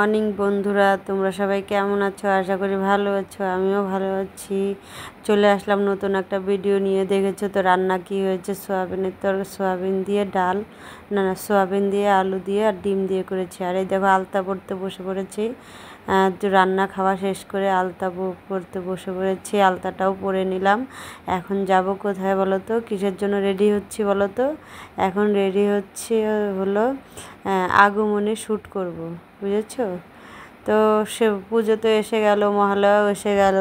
Morning বন্ধুরা, তোমরা সবাই কেমন আছো? আশা করি ভালো আছো। আমিও ভালো আছি। চলে আসলাম নতুন একটা ভিডিও নিয়ে। দেখেছো তো রান্না কি হয়েছে? সোয়াবিন দিয়ে ডাল, সোয়াবিন দিয়ে আলু দিয়ে আর ডিম দিয়ে করেছি। আর এই দেখো আলতা পড়তে বসে পড়েছি। রান্না খাওয়া শেষ করে আলতা পড়তে বসে পড়েছি। আলতাটাও পরে নিলাম। এখন যাব কোথায় বলো তো? কিসের জন্য রেডি হচ্ছি বলো তো? এখন রেডি হচ্ছি হলো আগমনে শ্যুট করব, বুঝেছো? তো সে পুজো তো এসে গেল, মহালয়াও এসে গেল,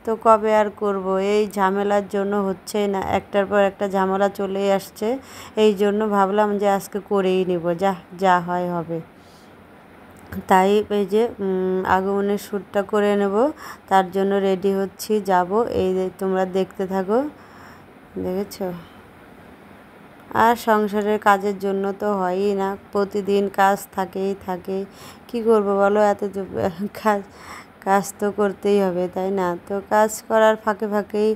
তো কবে আর করব? এই ঝামেলার জন্য হচ্ছেই না, একটার পর একটা ঝামেলা চলেই আসছে। এই জন্য ভাবলাম যে আজকে করেই নিব, যা হয় হবে। তাই এই যে আগমনের শ্যুটটা করে নেব, তার জন্য রেডি হচ্ছি, যাব। এই তোমরা দেখতে থাকো। দেখেছো? আর সংসারের কাজের জন্য তো হয়ই না, প্রতিদিন কাজ থাকেই থাকে। কি করব বলো? কাজ কাজ তো করতেই হবে, তাই না? তো কাজ করার ফাঁকে ফাঁকেই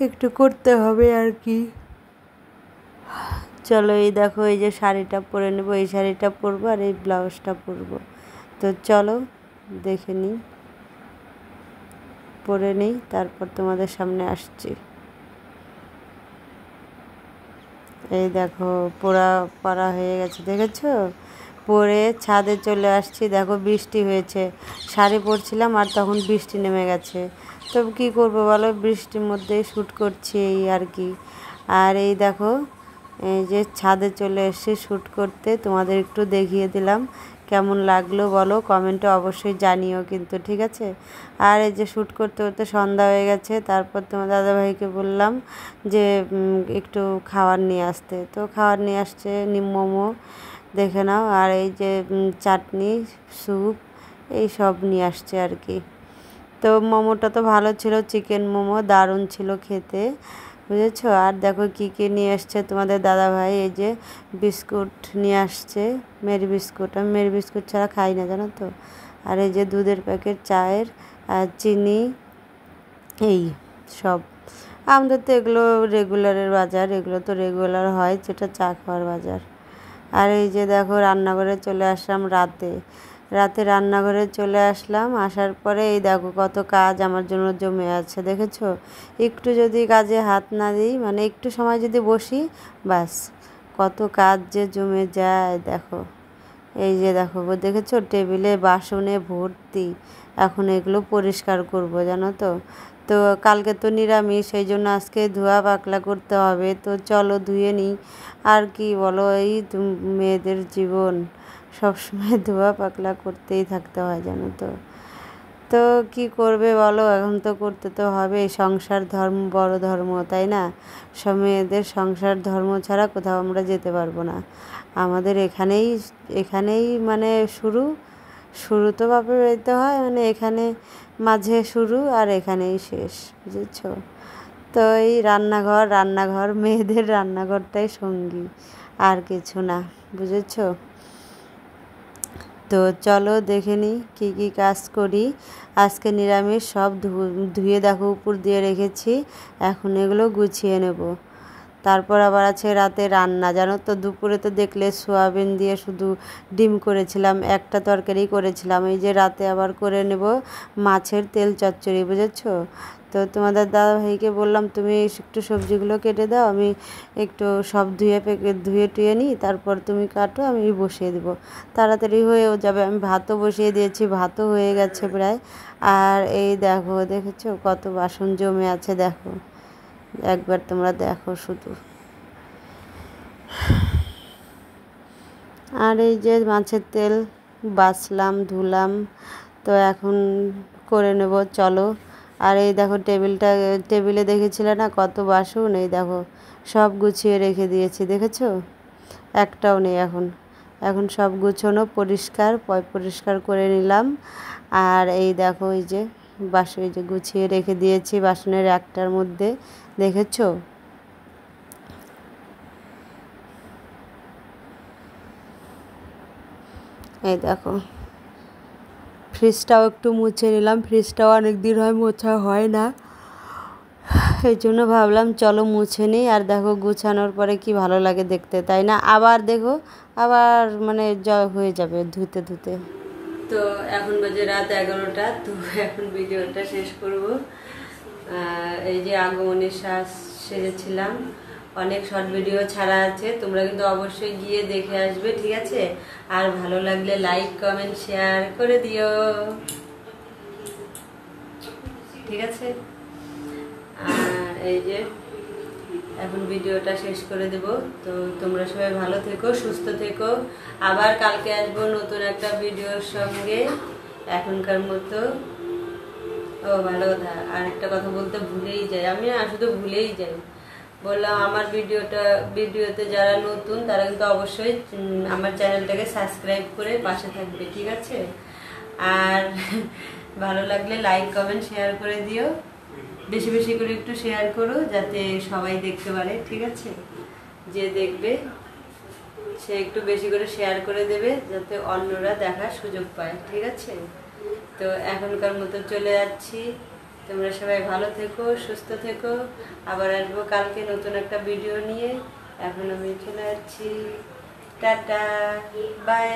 একটু করতে হবে আর কি। চলো, এই দেখো, এই যে শাড়িটা পরে নেব, এই শাড়িটা পরবো আর এই ব্লাউজটা পরবো। তো চলো দেখে নিই, পরে নিই, তারপর তোমাদের সামনে আসছি। এই দেখো পরা হয়ে গেছে, দেখেছো? পরে ছাদে চলে আসছি। দেখো বৃষ্টি হয়েছে, শাড়ি পরছিলাম আর তখন বৃষ্টি নেমে গেছে। তো কী করবো বলো, বৃষ্টির মধ্যেই শ্যুট করছি এই আর কি। আর এই দেখো, এই যে ছাদে চলে এসেছি শ্যুট করতে, তোমাদের একটু দেখিয়ে দিলাম। কেমন লাগলো বলো, কমেন্টে অবশ্যই জানিও কিন্তু, ঠিক আছে? আর এই যে শ্যুট করতে করতে সন্ধ্যা হয়ে গেছে। তারপর তোমার দাদাভাইকে বললাম যে একটু খাবার নিয়ে আসতে, তো খাবার নিয়ে আসছে মোমো, দেখে নাও। আর এই যে চাটনি, স্যুপ, এই সব নিয়ে আসছে আর কি। তো মোমোটা তো ভালো ছিল, চিকেন মোমো দারুণ ছিল খেতে, বুঝেছো? আর দেখো কী কী নিয়ে আসছে তোমাদের দাদাভাই। এই যে বিস্কুট নিয়ে আসছে, মেরি বিস্কুট। আমি মেরি বিস্কুট ছাড়া খাই না, জানো তো। আর এই যে দুধের প্যাকেট, চায়ের আর চিনি, এই সব। আমাদের তো এগুলো রেগুলারের বাজার, এগুলো তো রেগুলার হয়, যেটা চা খাওয়ার বাজার। আর এই যে দেখো রান্নাঘরে চলে আসলাম রাতে রান্নাঘরে চলে আসলাম। আসার পরে এই দেখো কত কাজ আমার জন্য জমে আছে, দেখেছো? একটু যদি কাজে হাত না দিই, মানে একটু সময় যদি বসি, বাস কত কাজ যে জমে যায়। দেখো, এই যে দেখো, দেখেছো টেবিলে বাসনে ভর্তি। এখন এগুলো পরিষ্কার করব, জানো তো। তো কালকে তো নিরামিষ, সেই জন্য আজকে ধোয়া পাকলা করতে হবে। তো চলো ধুয়ে নিই। আর কি বলো, এই মেয়েদের জীবন, সবসময় ধোয়া পাকলা করতেই থাকতে হয়, জানো তো। তো কি করবে বলো, এখন তো করতে তো হবে। সংসার ধর্ম বড় ধর্ম, তাই না? সব মেয়েদের সংসার ধর্ম ছাড়া কোথাও আমরা যেতে পারবো না। আমাদের এখানেই মানে শুরু তো বাপের বাড়িতে হয়, মানে এখানে মাঝে শুরু আর এখানেই শেষ, বুঝেছো? তো এই রান্নাঘর মেয়েদের রান্নাঘরটাই সঙ্গী, আর কিছু না, বুঝেছো? তো চলো দেখে নিই কী কী কাজ করি। আজকে নিরামিষ, সব ধুয়ে দেখো উপর দিয়ে রেখেছি। এখন এগুলো গুছিয়ে নেব। তারপর আবার আছে রাতে রান্না, জানো তো। দুপুরে তো দেখলে সোয়াবিন দিয়ে শুধু ডিম করেছিলাম, একটা তরকারি করেছিলাম। এই যে রাতে আবার করে নেব মাছের তেল চচ্চড়ি, বুঝেছো? তো তোমাদের দাদাভাইকে বললাম তুমি একটু সবজিগুলো কেটে দাও, আমি একটু সব ধুয়ে টুয়ে নিই, তারপর তুমি কাটো, আমি বসিয়ে দেবো, তাড়াতাড়ি হয়েও যাবে। আমি ভাতও বসিয়ে দিয়েছি, ভাতও হয়ে গেছে প্রায়। আর এই দেখো, দেখেছো কত বাসন জমে আছে, দেখো একবার তোমরা দেখো শুধু। আর এই যে মাছের তেল বাছলাম, ধুলাম, তো এখন করে নেব, চলো। আর এই দেখো টেবিলে দেখেছিলে না কত বাসন, এই দেখো সব গুছিয়ে রেখে দিয়েছি, দেখেছো? একটাও নেই এখন সব গুছানো, পরিষ্কার করে নিলাম। আর এই দেখো, এই যে বাসন, এই যে গুছিয়ে রেখে দিয়েছি বাসনের একটার মধ্যে, দেখেছো? এই দেখো, ফ্রিজটাও একটু মুছে নিলাম, ফ্রিজটাও অনেক দিন মোছা হয় না, এই জন্য ভাবলাম চলো মুছে নিই। আর দেখো গুছানোর পরে কি ভালো লাগে দেখতে, তাই না? আবার দেখো, আবার মানে হয়ে যাবে ধুতে ধুতে। তো এখন বাজে রাত 11টা। তো এখন ভিডিওটা শেষ করব। এই যে আগমনের শ্বাস সেরেছিলাম, অনেক শর্ট ভিডিও ছাড়া আছে, তোমরা কিন্তু অবশ্যই গিয়ে দেখে আসবে, ঠিক আছে? আর ভালো লাগলে লাইক কমেন্ট শেয়ার করে দিও, ঠিক আছে? আর এই যে এখন ভিডিওটা শেষ করে দেব। তো তোমরা সবাই ভালো থেকো, সুস্থ থেকো। আবার কালকে আসবো নতুন একটা ভিডিওর সঙ্গে। এখনকার মতো ভালো কথা, আর একটা কথা বলতে ভুলেই যাই, আমি শুধু ভুলেই যাই। বললাম আমার ভিডিওতে যারা নতুন তারা কিন্তু অবশ্যই আমার চ্যানেলটাকে সাবস্ক্রাইব করে পাশে থাকবে, ঠিক আছে? আর ভালো লাগলে লাইক কমেন্ট শেয়ার করে দিও, বেশি বেশি করে একটু শেয়ার করো যাতে সবাই দেখতে পারে, ঠিক আছে? যে দেখবে সে একটু বেশি করে শেয়ার করে দেবে যাতে অন্যরা দেখার সুযোগ পায়, ঠিক আছে? তো এখনকার মতো চলে যাচ্ছি, তোমরা সবাই ভালো থেকো, সুস্থ থেকো। আবার আসবো কালকে নতুন একটা ভিডিও নিয়ে। এখন আমি চলে যাচ্ছি, টাটা, বাই।